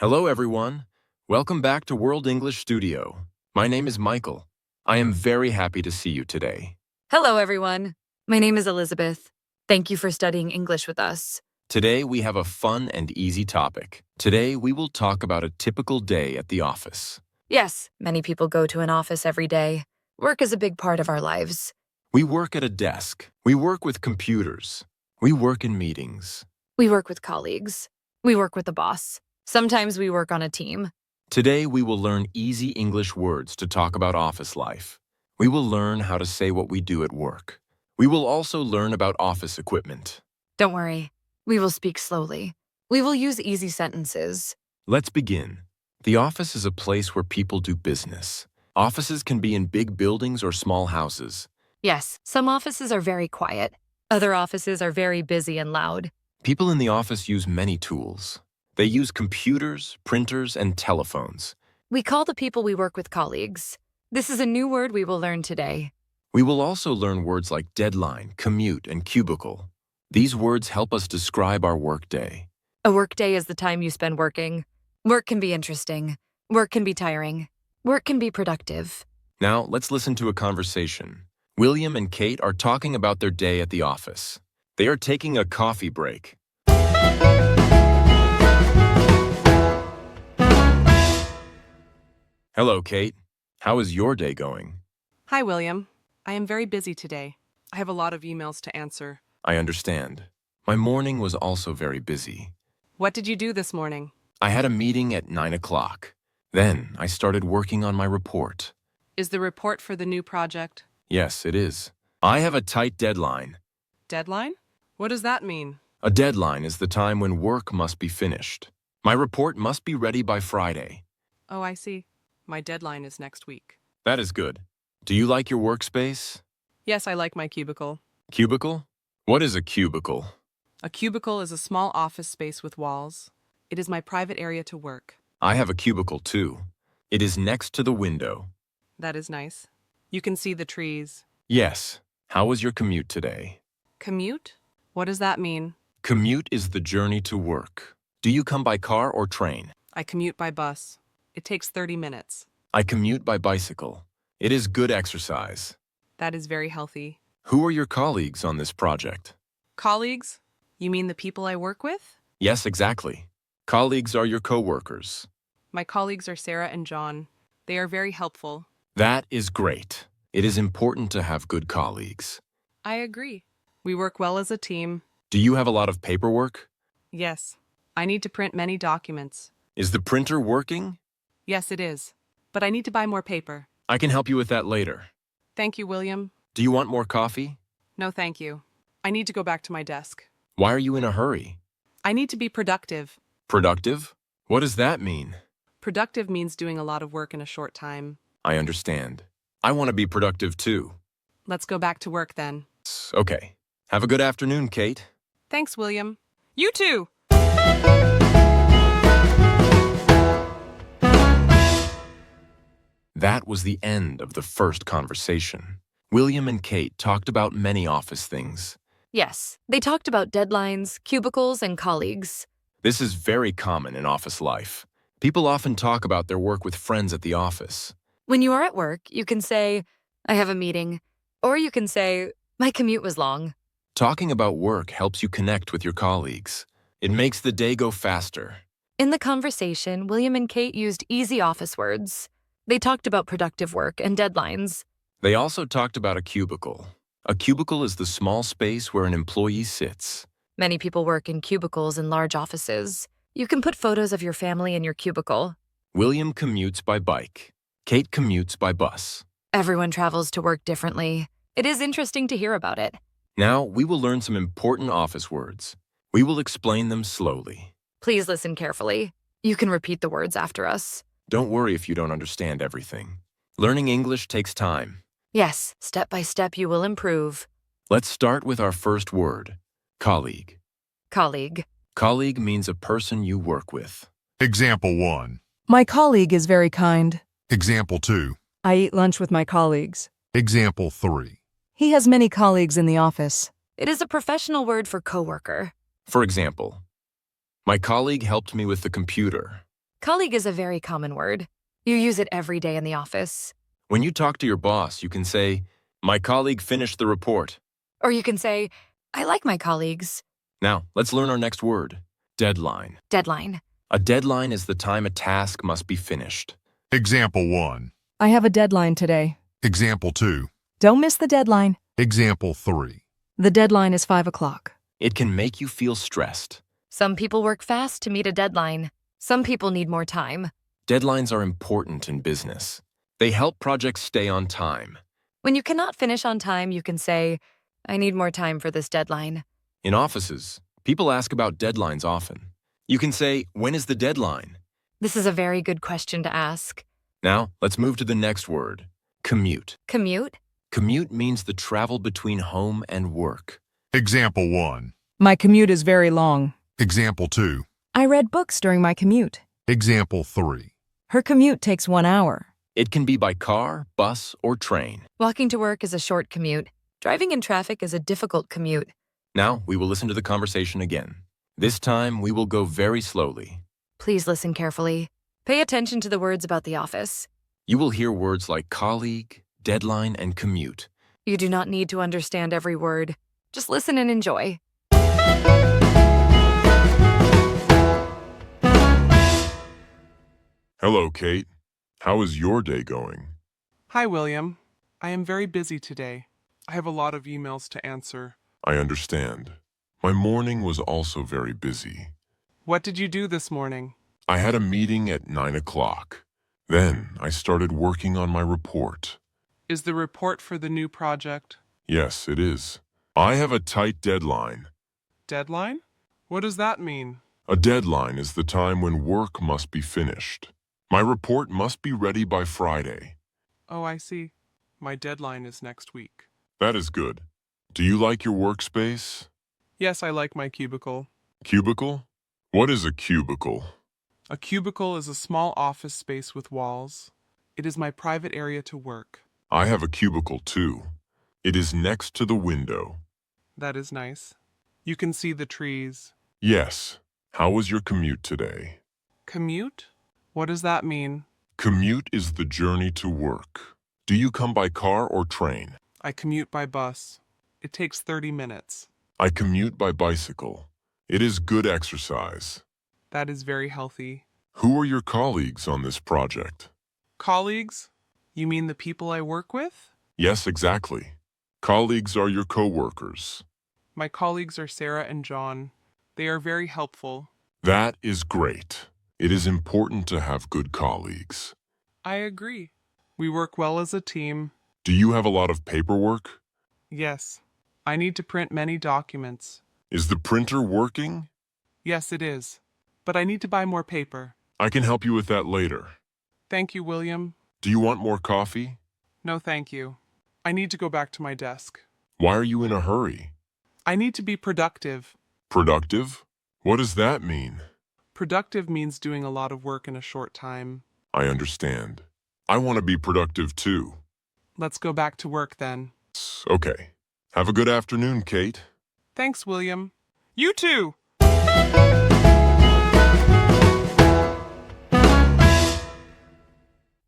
Hello, everyone. Welcome back to World English Studio. My name is Michael. I am very happy to see you today. Hello, everyone. My name is Elizabeth. Thank you for studying English with us. Today, we have a fun and easy topic. Today, we will talk about a typical day at the office. Yes, many people go to an office every day. Work is a big part of our lives. We work at a desk. We work with computers. We work in meetings. We work with colleagues. We work with the boss. Sometimes we work on a team. Today, we will learn easy English words to talk about office life. We will learn how to say what we do at work. We will also learn about office equipment. Don't worry. We will speak slowly. We will use easy sentences. Let's begin. The office is a place where people do business. Offices can be in big buildings or small houses. Yes, some offices are very quiet. Other offices are very busy and loud. People in the office use many tools. They use computers, printers, and telephones. We call the people we work with colleagues. This is a new word we will learn today. We will also learn words like deadline, commute, and cubicle. These words help us describe our workday. A workday is the time you spend working. Work can be interesting. Work can be tiring. Work can be productive. Now, let's listen to a conversation. William and Kate are talking about their day at the office. They are taking a coffee break. Hello, Kate. How is your day going? Hi, William. I am very busy today. I have a lot of emails to answer. I understand. My morning was also very busy. What did you do this morning? I had a meeting at 9 o'clock. Then I started working on my report. Is the report for the new project? Yes, it is. I have a tight deadline. Deadline? What does that mean? A deadline is the time when work must be finished. My report must be ready by Friday. Oh, I see. My deadline is next week. That is good. Do you like your workspace? Yes, I like my cubicle. Cubicle? What is a cubicle? A cubicle is a small office space with walls. It is my private area to work. I have a cubicle too. It is next to the window. That is nice. You can see the trees. Yes. How was your commute today? Commute? What does that mean? Commute is the journey to work. Do you come by car or train? I commute by bus. It takes 30 minutes. I commute by bicycle. It is good exercise. That is very healthy. Who are your colleagues on this project? Colleagues? You mean the people I work with? Yes, exactly. Colleagues are your coworkers. My colleagues are Sarah and John. They are very helpful. That is great. It is important to have good colleagues. I agree. We work well as a team. Do you have a lot of paperwork? Yes. I need to print many documents. Is the printer working? Yes, it is. But I need to buy more paper. I can help you with that later. Thank you, William. Do you want more coffee? No, thank you. I need to go back to my desk. Why are you in a hurry? I need to be productive. Productive? What does that mean? Productive means doing a lot of work in a short time. I understand. I want to be productive too. Let's go back to work then. Okay. Have a good afternoon, Kate. Thanks, William. You too! That was the end of the first conversation. William and Kate talked about many office things. Yes, they talked about deadlines, cubicles, and colleagues. This is very common in office life. People often talk about their work with friends at the office. When you are at work, you can say, I have a meeting. Or you can say, my commute was long. Talking about work helps you connect with your colleagues. It makes the day go faster. In the conversation, William and Kate used easy office words. They talked about productive work and deadlines. They also talked about a cubicle. A cubicle is the small space where an employee sits. Many people work in cubicles in large offices. You can put photos of your family in your cubicle. William commutes by bike. Kate commutes by bus. Everyone travels to work differently. It is interesting to hear about it. Now, we will learn some important office words. We will explain them slowly. Please listen carefully. You can repeat the words after us. Don't worry if you don't understand everything. Learning English takes time. Yes, step by step you will improve. Let's start with our first word, colleague. Colleague. Colleague means a person you work with. Example 1. My colleague is very kind. Example 2. I eat lunch with my colleagues. Example 3. He has many colleagues in the office. It is a professional word for coworker. For example, my colleague helped me with the computer. Colleague is a very common word. You use it every day in the office. When you talk to your boss, you can say, "My colleague finished the report." Or you can say, I like my colleagues. Now, let's learn our next word, deadline. Deadline. A deadline is the time a task must be finished. Example 1. I have a deadline today. Example 2. Don't miss the deadline. Example 3. The deadline is 5 o'clock. It can make you feel stressed. Some people work fast to meet a deadline. Some people need more time. Deadlines are important in business. They help projects stay on time. When you cannot finish on time, you can say, I need more time for this deadline. In offices, people ask about deadlines often. You can say, "When is the deadline?" This is a very good question to ask. Now, let's move to the next word, commute. Commute? Commute means the travel between home and work. Example 1. My commute is very long. Example 2. I read books during my commute. Example 3. Her commute takes 1 hour. It can be by car, bus, or train. Walking to work is a short commute. Driving in traffic is a difficult commute. Now, we will listen to the conversation again. This time, we will go very slowly. Please listen carefully. Pay attention to the words about the office. You will hear words like colleague, deadline, and commute. You do not need to understand every word. Just listen and enjoy. Hello, Kate. How is your day going? Hi, William. I am very busy today. I have a lot of emails to answer. I understand. My morning was also very busy. What did you do this morning? I had a meeting at 9 o'clock. Then I started working on my report. Is the report for the new project? Yes, it is. I have a tight deadline. Deadline? What does that mean? A deadline is the time when work must be finished. My report must be ready by Friday. Oh, I see. My deadline is next week. That is good. Do you like your workspace? Yes, I like my cubicle. Cubicle? What is a cubicle? A cubicle is a small office space with walls. It is my private area to work. I have a cubicle too. It is next to the window. That is nice. You can see the trees. Yes. How was your commute today? Commute? What does that mean? Commute is the journey to work. Do you come by car or train? I commute by bus. It takes 30 minutes. I commute by bicycle. It is good exercise. That is very healthy. Who are your colleagues on this project? Colleagues? You mean the people I work with? Yes, exactly. Colleagues are your co-workers. My colleagues are Sarah and John. They are very helpful. That is great. It is important to have good colleagues. I agree. We work well as a team. Do you have a lot of paperwork? Yes. I need to print many documents. Is the printer working? Yes, it is. But I need to buy more paper. I can help you with that later. Thank you, William. Do you want more coffee? No, thank you. I need to go back to my desk. Why are you in a hurry? I need to be productive. Productive? What does that mean? Productive means doing a lot of work in a short time. I understand. I want to be productive too. Let's go back to work then. Okay. Have a good afternoon, Kate. Thanks, William. You too!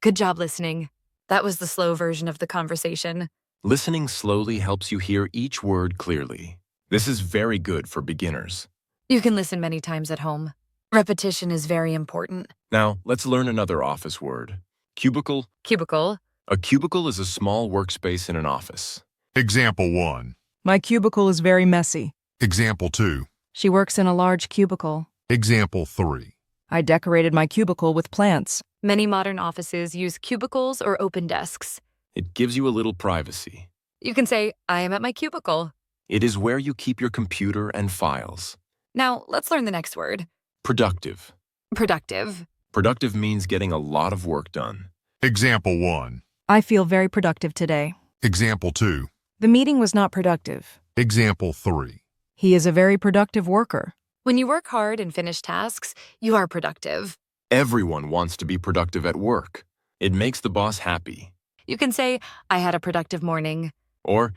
Good job listening. That was the slow version of the conversation. Listening slowly helps you hear each word clearly. This is very good for beginners. You can listen many times at home. Repetition is very important. Now, let's learn another office word. Cubicle. Cubicle. A cubicle is a small workspace in an office. Example 1. My cubicle is very messy. Example 2. She works in a large cubicle. Example 3. I decorated my cubicle with plants. Many modern offices use cubicles or open desks. It gives you a little privacy. You can say, I am at my cubicle. It is where you keep your computer and files. Now, let's learn the next word. Productive. Productive. Productive means getting a lot of work done. Example 1. I feel very productive today. Example 2. The meeting was not productive. Example 3. He is a very productive worker. When you work hard and finish tasks, you are productive. Everyone wants to be productive at work. It makes the boss happy. You can say, I had a productive morning. Or,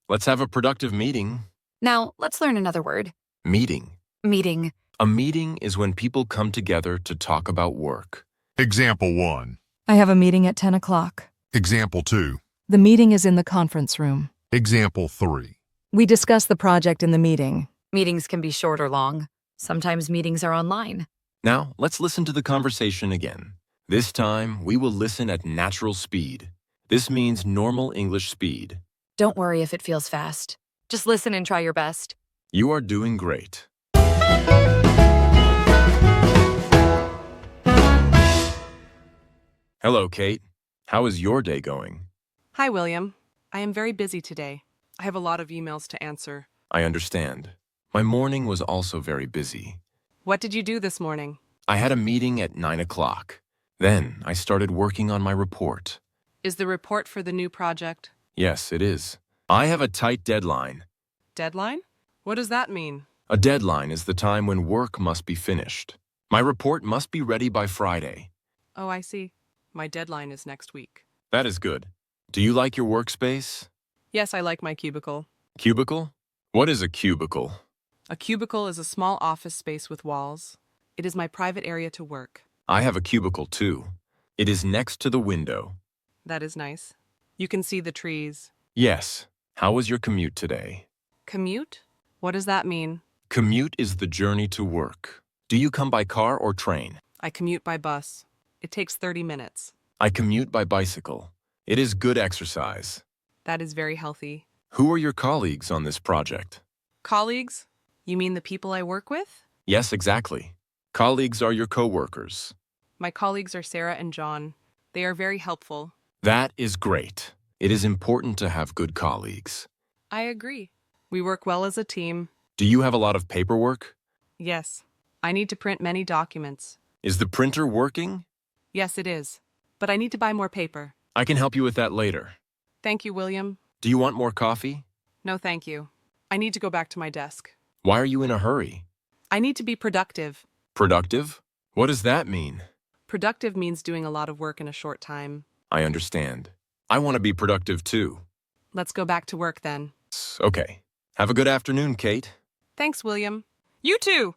let's have a productive meeting. Now, let's learn another word. Meeting. Meeting. A meeting is when people come together to talk about work. Example 1. I have a meeting at 10 o'clock. Example 2. The meeting is in the conference room. Example 3. We discuss the project in the meeting. Meetings can be short or long. Sometimes meetings are online. Now, let's listen to the conversation again. This time, we will listen at natural speed. This means normal English speed. Don't worry if it feels fast. Just listen and try your best. You are doing great. Hello, Kate. How is your day going? Hi, William. I am very busy today. I have a lot of emails to answer. I understand. My morning was also very busy. What did you do this morning? I had a meeting at 9 o'clock. Then I started working on my report. Is the report for the new project? Yes, it is. I have a tight deadline. Deadline? What does that mean? A deadline is the time when work must be finished. My report must be ready by Friday. Oh, I see. My deadline is next week. That is good. Do you like your workspace? Yes, I like my cubicle. Cubicle? What is a cubicle? A cubicle is a small office space with walls. It is my private area to work. I have a cubicle too. It is next to the window. That is nice. You can see the trees. Yes. How was your commute today? Commute? What does that mean? Commute is the journey to work. Do you come by car or train? I commute by bus. It takes 30 minutes. I commute by bicycle. It is good exercise. That is very healthy. Who are your colleagues on this project? Colleagues? You mean the people I work with? Yes, exactly. Colleagues are your coworkers. My colleagues are Sarah and John. They are very helpful. That is great. It is important to have good colleagues. I agree. We work well as a team. Do you have a lot of paperwork? Yes. I need to print many documents. Is the printer working? Yes, it is. But I need to buy more paper. I can help you with that later. Thank you, William. Do you want more coffee? No, thank you. I need to go back to my desk. Why are you in a hurry? I need to be productive. Productive? What does that mean? Productive means doing a lot of work in a short time. I understand. I want to be productive too. Let's go back to work then. Okay. Have a good afternoon, Kate. Thanks, William. You too!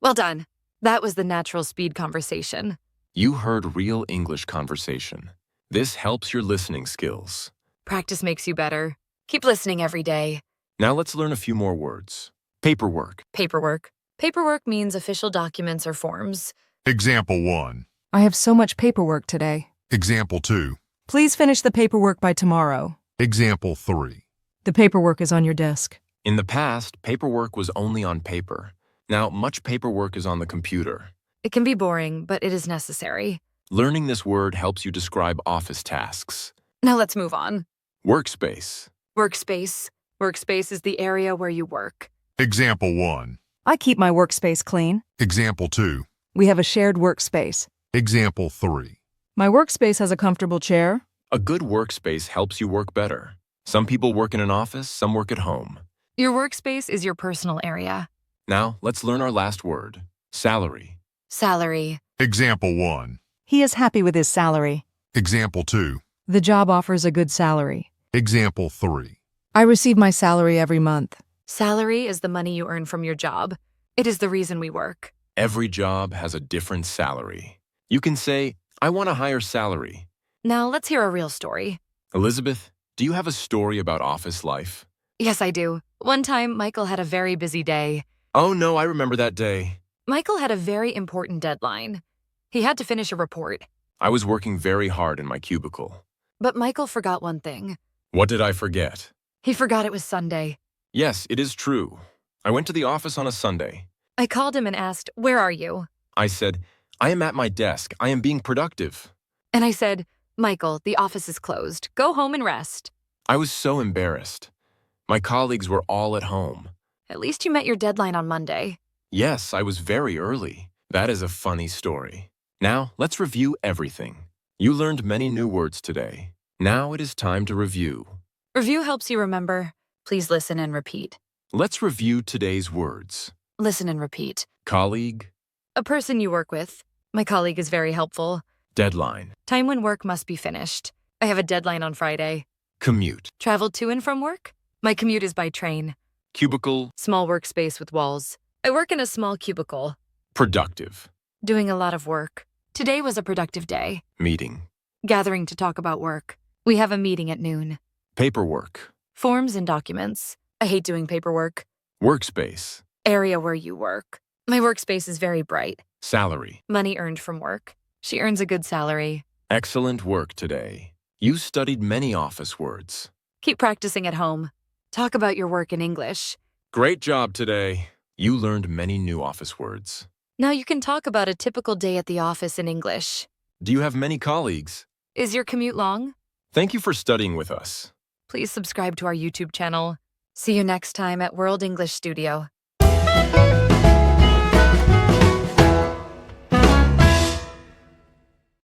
Well done. That was the natural speed conversation. You heard real English conversation. This helps your listening skills. Practice makes you better. Keep listening every day. Now let's learn a few more words. Paperwork. Paperwork. Paperwork means official documents or forms. Example 1. I have so much paperwork today. Example 2. Please finish the paperwork by tomorrow. Example 3. The paperwork is on your desk. In the past, paperwork was only on paper. Now, much paperwork is on the computer. It can be boring, but it is necessary. Learning this word helps you describe office tasks. Now let's move on. Workspace. Workspace. Workspace is the area where you work. Example 1. I keep my workspace clean. Example 2. We have a shared workspace. Example 3. My workspace has a comfortable chair. A good workspace helps you work better. Some people work in an office, some work at home. Your workspace is your personal area. Now, let's learn our last word. Salary. Salary. Example 1. He is happy with his salary. Example 2. The job offers a good salary. Example 3. I receive my salary every month. Salary is the money you earn from your job. It is the reason we work. Every job has a different salary. You can say, I want a higher salary. Now let's hear a real story. Elizabeth, do you have a story about office life? Yes, I do. One time, Michael had a very busy day. Oh no, I remember that day. Michael had a very important deadline. He had to finish a report. I was working very hard in my cubicle. But Michael forgot one thing. What did I forget? He forgot it was Sunday. Yes, it is true. I went to the office on a Sunday. I called him and asked, "Where are you?" I said, I am at my desk. I am being productive. And I said, "Michael, the office is closed. Go home and rest." I was so embarrassed. My colleagues were all at home. At least you met your deadline on Monday. Yes, I was very early. That is a funny story. Now, let's review everything. You learned many new words today. Now it is time to review. Review helps you remember. Please listen and repeat. Let's review today's words. Listen and repeat. Colleague, A person you work with. My colleague is very helpful. deadline, Time when work must be finished. I have a deadline on Friday. Commute. Travel to and from work? My commute is by train. Cubicle. Small workspace with walls. I work in a small cubicle. Productive. Doing a lot of work. Today was a productive day. Meeting. Gathering to talk about work. We have a meeting at noon. Paperwork. Forms and documents. I hate doing paperwork. Workspace. Area where you work. My workspace is very bright. Salary. Money earned from work. She earns a good salary. Excellent work today. You studied many office words. Keep practicing at home. Talk about your work in English. Great job today. You learned many new office words. Now you can talk about a typical day at the office in English. Do you have many colleagues? Is your commute long? Thank you for studying with us. Please subscribe to our YouTube channel. See you next time at World English Studio.